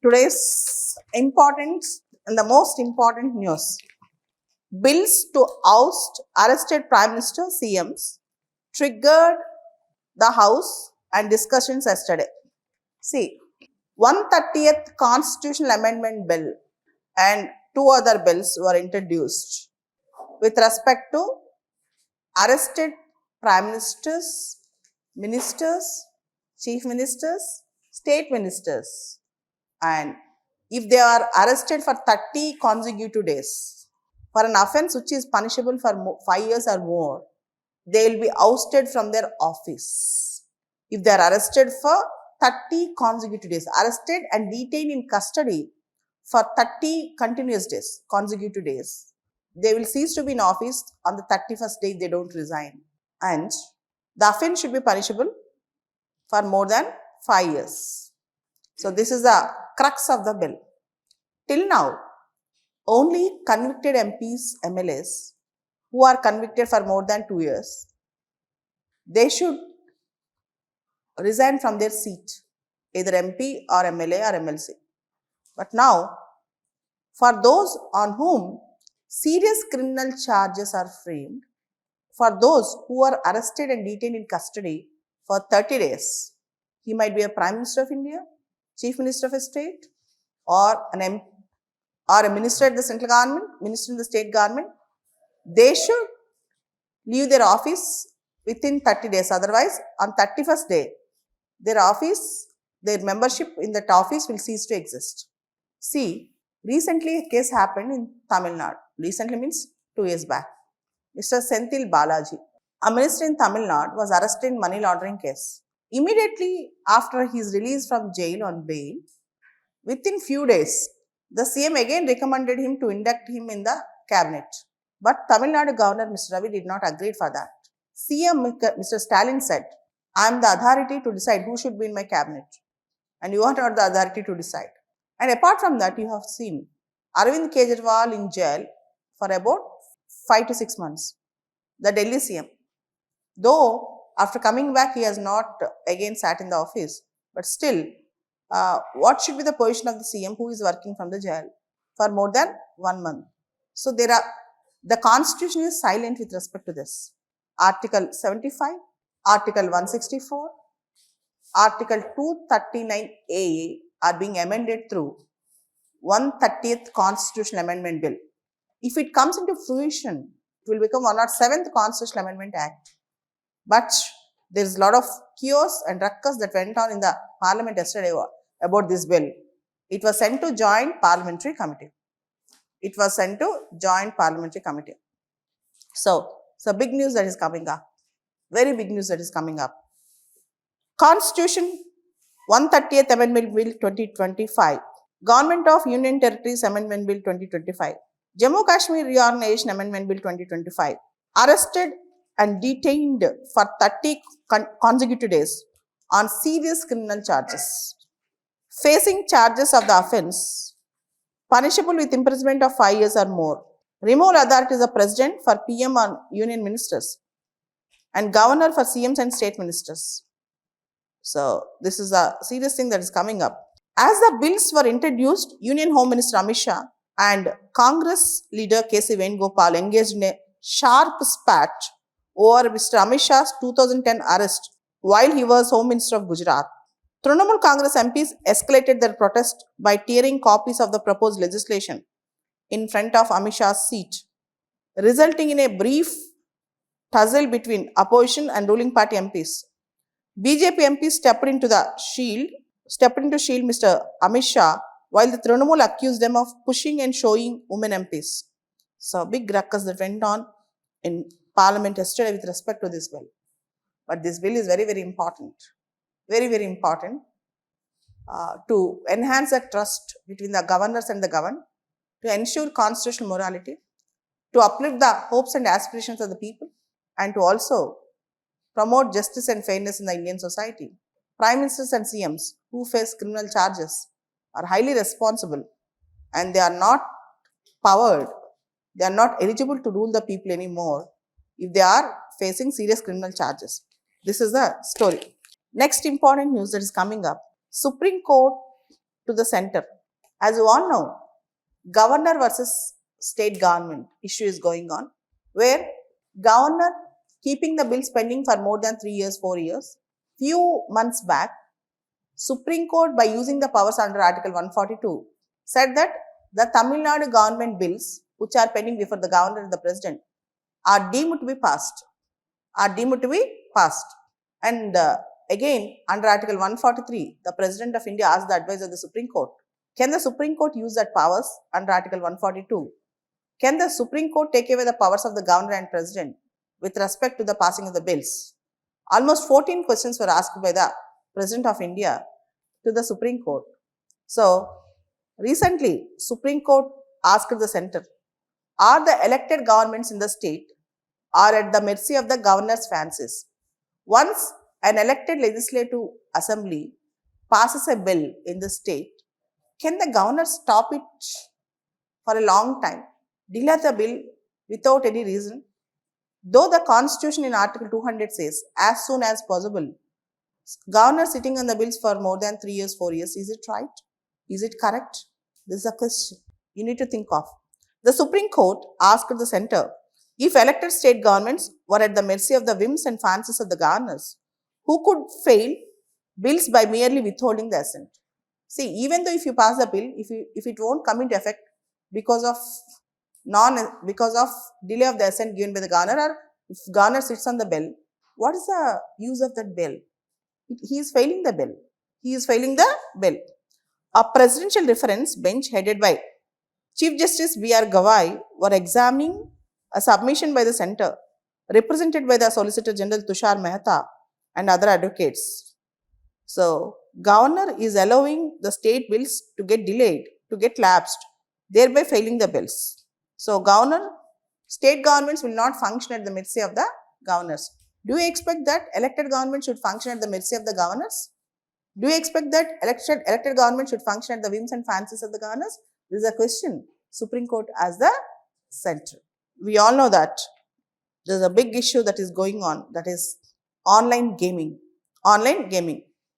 Today's important and the most important news. Bills to oust arrested Prime Minister CMs triggered the House and discussions yesterday. See, 130th Constitutional Amendment Bill and two other bills were introduced with respect to arrested prime ministers, ministers, chief ministers, state ministers, and if they are arrested for 30 consecutive days for an offense which is punishable for 5 years or more, they will be ousted from their office. If they are arrested for 30 consecutive days, arrested and detained in custody for 30 continuous days, consecutive days, they will cease to be in office on the 31st day if they don't resign. And the offense should be punishable for more than 5 years. So this is the crux of the bill. Till now, only convicted MPs, MLAs who are convicted for more than 2 years, they should resign from their seat, either MP or MLA or MLC. But now, for those on whom serious criminal charges are framed, for those who are arrested and detained in custody for 30 days, he might be a Prime Minister of India, Chief Minister of a state, or an MP, or a minister at the central government, minister in the state government, they should leave their office within 30 days. Otherwise, on 31st day, their membership in that office will cease to exist. See, recently a case happened in Tamil Nadu. Recently means 2 years back. Mr. Senthil Balaji, a minister in Tamil Nadu, was arrested in money laundering case. Immediately after his release from jail on bail, within few days, the CM again recommended him to induct him in the cabinet. But Tamil Nadu Governor Mr. Ravi did not agree for that. CM Mr. Stalin said, I am the authority to decide who should be in my cabinet, and you are not the authority to decide. And apart from that, you have seen Arvind Kejriwal in jail for about 5 to 6 months, the Delhi CM. Though after coming back, he has not again sat in the office, but still, what should be the position of the CM who is working from the jail for more than 1 month? So the constitution is silent with respect to this. Article 75, Article 164, Article 239A are being amended through 130th Constitutional Amendment Bill. If it comes into fruition, it will become 107th Constitutional Amendment Act. But there is a lot of chaos and ruckus that went on in the Parliament yesterday about this bill. It was sent to Joint Parliamentary Committee. So big news that is coming up. Very big news that is coming up. Constitution 130th Amendment Bill 2025. Government of Union Territories Amendment Bill 2025. Jammu Kashmir Reorganization Amendment Bill 2025. Arrested and detained for 30 consecutive days on serious criminal charges. Facing charges of the offence, punishable with imprisonment of 5 years or more. Removal authority is the President for PM on Union Ministers and Governor for CMs and State Ministers. So, this is a serious thing that is coming up. As the bills were introduced, Union Home Minister Amit Shah and Congress leader K.C. Venugopal engaged in a sharp spat over Mr. Amit Shah's 2010 arrest while he was Home Minister of Gujarat. Trinamool Congress MPs escalated their protest by tearing copies of the proposed legislation in front of Amit Shah's seat, resulting in a brief tussle between opposition and ruling party MPs. BJP MPs stepped into shield Mr. Amit Shah, while the Trinamool accused them of pushing and showing women MPs. So, big ruckus that went on in Parliament yesterday with respect to this bill. But this bill is very, very important. Very, very important to enhance the trust between the governors and the governed, to ensure constitutional morality, to uplift the hopes and aspirations of the people, and to also promote justice and fairness in the Indian society. Prime Ministers and CMs who face criminal charges are highly responsible, and they are not powered, they are not eligible to rule the people anymore if they are facing serious criminal charges. This is the story. Next important news that is coming up. Supreme Court to the center. As you all know, governor versus state government issue is going on, where governor keeping the bills pending for more than 3 years, 4 years. Few months back, Supreme Court, by using the powers under Article 142, said that the Tamil Nadu government bills, which are pending before the governor and the president, are deemed to be passed. And again, under Article 143, the President of India asked the advice of the Supreme Court, can the Supreme Court use that powers under Article 142? Can the Supreme Court take away the powers of the governor and president with respect to the passing of the bills? Almost 14 questions were asked by the President of India to the Supreme Court. So, recently, Supreme Court asked the center, are the elected governments in the state are at the mercy of the governor's fancies? Once an elected legislative assembly passes a bill in the state, can the governor stop it for a long time, delay the bill without any reason? Though the constitution in Article 200 says, as soon as possible, governor sitting on the bills for more than 3 years, 4 years, is it right? Is it correct? This is a question you need to think of. The Supreme Court asked the center, if elected state governments were at the mercy of the whims and fancies of the governors, who could fail bills by merely withholding the assent? See, even though if you pass the bill, if it won't come into effect because of delay of the assent given by the governor, or if governor sits on the bill, what is the use of that bill? He is failing the bill. A presidential reference bench headed by Chief Justice B.R. Gawai were examining a submission by the center, represented by the Solicitor General Tushar Mehta and other advocates. So, governor is allowing the state bills to get delayed, to get lapsed, thereby failing the bills. So, state governments will not function at the mercy of the governors. Do you expect that elected government should function at the mercy of the governors? Do you expect that elected government should function at the whims and fancies of the governors? This is a question Supreme Court as the center. We all know that there is a big issue that is going on, that is online gaming.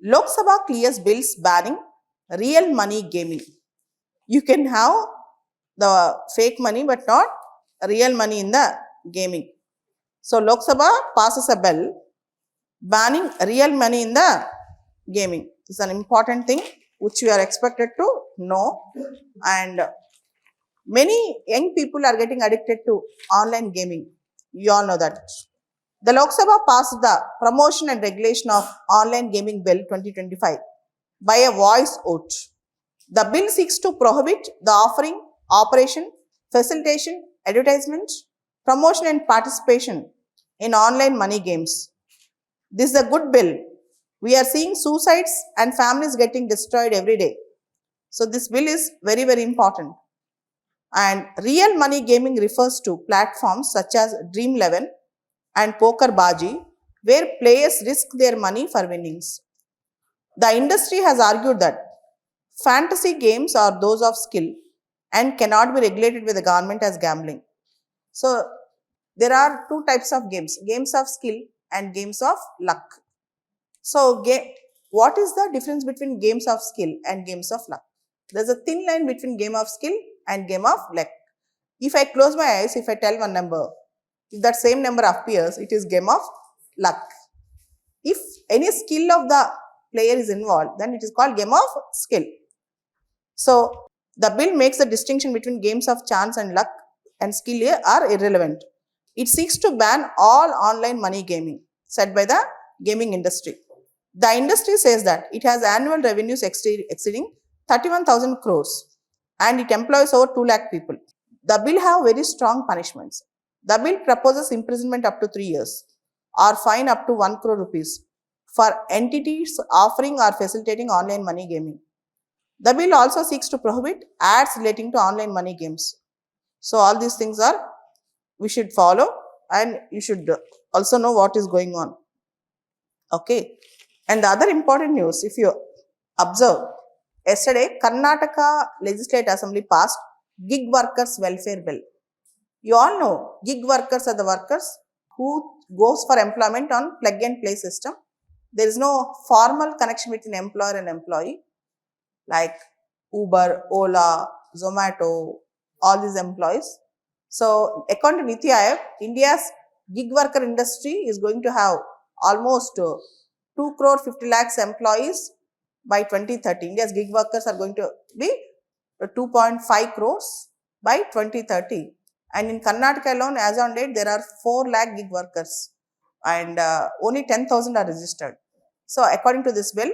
Lok Sabha clears bills banning real money gaming. You can have the fake money but not real money in the gaming. So, Lok Sabha passes a bill banning real money in the gaming. This is an important thing which you are expected to know, and many young people are getting addicted to online gaming. You all know that. The Lok Sabha passed the Promotion and Regulation of Online Gaming Bill 2025 by a voice vote. The bill seeks to prohibit the offering, operation, facilitation, advertisement, promotion and participation in online money games. This is a good bill. We are seeing suicides and families getting destroyed every day. So, this bill is very, very important. And real money gaming refers to platforms such as Dream 11 and PokerBaazi, where players risk their money for winnings. The industry has argued that fantasy games are those of skill and cannot be regulated by the government as gambling. So, there are two types of games of skill and games of luck. So, what is the difference between games of skill and games of luck? There is a thin line between game of skill and game of luck. If I close my eyes, if I tell one number, if that same number appears, it is game of luck. If any skill of the player is involved, then it is called game of skill. So, the bill makes the distinction between games of chance and luck and skill here are irrelevant. It seeks to ban all online money gaming set by the gaming industry. The industry says that it has annual revenues exceeding 31,000 crores and it employs over 2 lakh people. The bill have very strong punishments. The bill proposes imprisonment up to 3 years or fine up to 1 crore rupees for entities offering or facilitating online money gaming. The bill also seeks to prohibit ads relating to online money games. So, all these things are we should follow, and you should also know what is going on. Okay. And the other important news, if you observe, yesterday Karnataka Legislative Assembly passed Gig Workers Welfare Bill. You all know gig workers are the workers who goes for employment on plug and play system. There is no formal connection between employer and employee. Like Uber, Ola, Zomato, all these employees. So according to Niti Aayog, India's gig worker industry is going to have almost 2 crore 50 lakhs employees by 2030. India's gig workers are going to be 2.5 crores by 2030. And in Karnataka alone, as on date, there are 4 lakh gig workers and only 10,000 are registered. So according to this bill,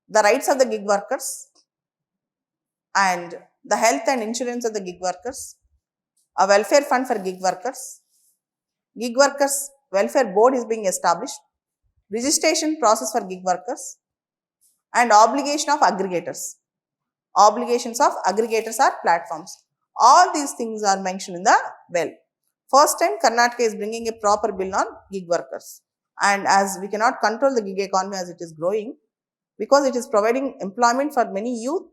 the rights of the gig workers and the health and insurance of the gig workers, a welfare fund for gig workers welfare board is being established, registration process for gig workers, and obligation of aggregators. Obligations of aggregators are platforms. All these things are mentioned in the bill. First time Karnataka is bringing a proper bill on gig workers. And as we cannot control the gig economy as it is growing, because it is providing employment for many youth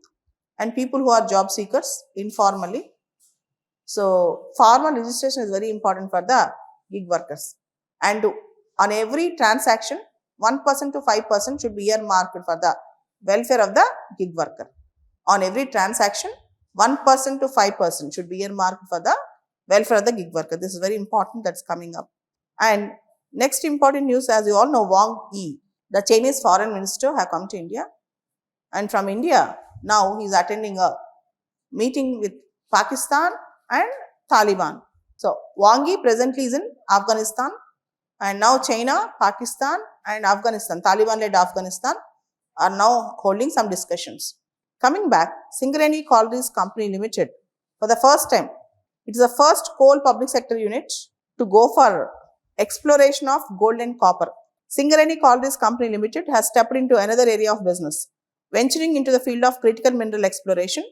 and people who are job seekers informally. So formal registration is very important for the gig workers. And on every transaction, 1% to 5% should be earmarked for the welfare of the gig worker. On every transaction, 1% to 5% should be earmarked for the welfare of the gig worker. This is very important, that's coming up. And next important news, as you all know, Wang Yi, the Chinese foreign minister, have come to India. And from India, now he is attending a meeting with Pakistan and Taliban. So Wang Yi presently is in Afghanistan, and now China, Pakistan and Afghanistan, Taliban-led Afghanistan, are now holding some discussions. Coming back, Singareni Collieries Company Limited, for the first time, it is the first coal public sector unit to go for exploration of gold and copper. Singareni Collieries Company Limited has stepped into another area of business, venturing into the field of critical mineral exploration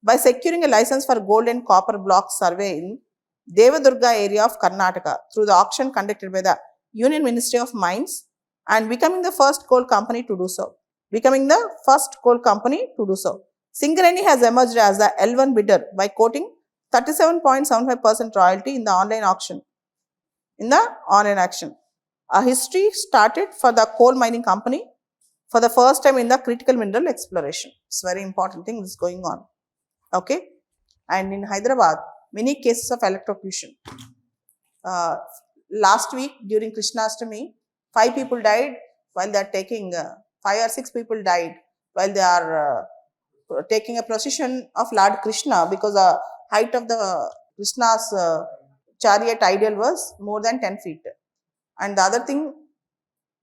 by securing a license for gold and copper block survey in Devadurga area of Karnataka through the auction conducted by the Union Ministry of Mines and becoming the first coal company to do so. Singareni has emerged as the L1 bidder by quoting 37.75% royalty in the online auction. A history started for the coal mining company for the first time in the critical mineral exploration. It's a very important thing that's going on. Okay. And in Hyderabad, many cases of electrocution. Last week during Krishnastami, 5 people died while they are taking, 5 or 6 people died while they are taking a procession of Lord Krishna, because the height of the Krishna's chariot ideal was more than 10 feet. And the other thing,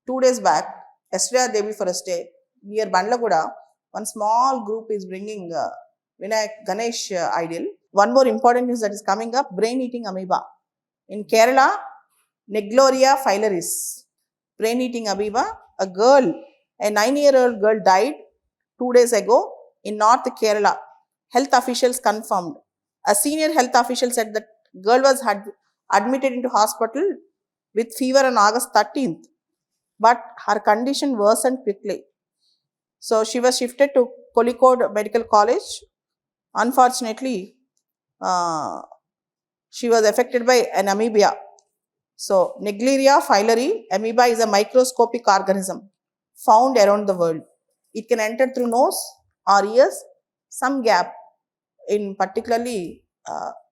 2 days back, yesterday or day before yesterday, near Bandlaguda, one small group is bringing Vinayak Ganesh ideal. One more important news that is coming up, brain-eating amoeba. In Kerala, Negloria filaris, brain-eating amoeba, a 9-year-old girl died 2 days ago in North Kerala. Health officials confirmed. A senior health official said that girl was admitted into hospital with fever on August 13th, but her condition worsened quickly. So she was shifted to Kozhikode Medical College. Unfortunately, she was affected by an amoeba. So Negleria filari amoeba is a microscopic organism found around the world. It can enter through nose or ears, some gap in particularly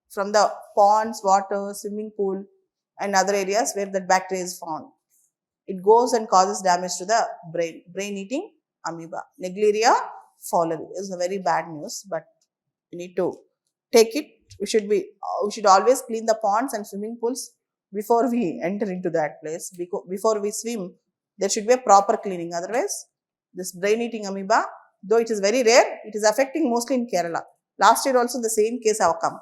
from the ponds, water, swimming pool and other areas where that bacteria is found. It goes and causes damage to the brain. Brain-eating amoeba. Negleria fowleri is a very bad news, but we need to take it. We should always clean the ponds and swimming pools before we enter into that place. Before we swim, there should be a proper cleaning. Otherwise, this brain-eating amoeba, though it is very rare, it is affecting mostly in Kerala. Last year also the same case have come.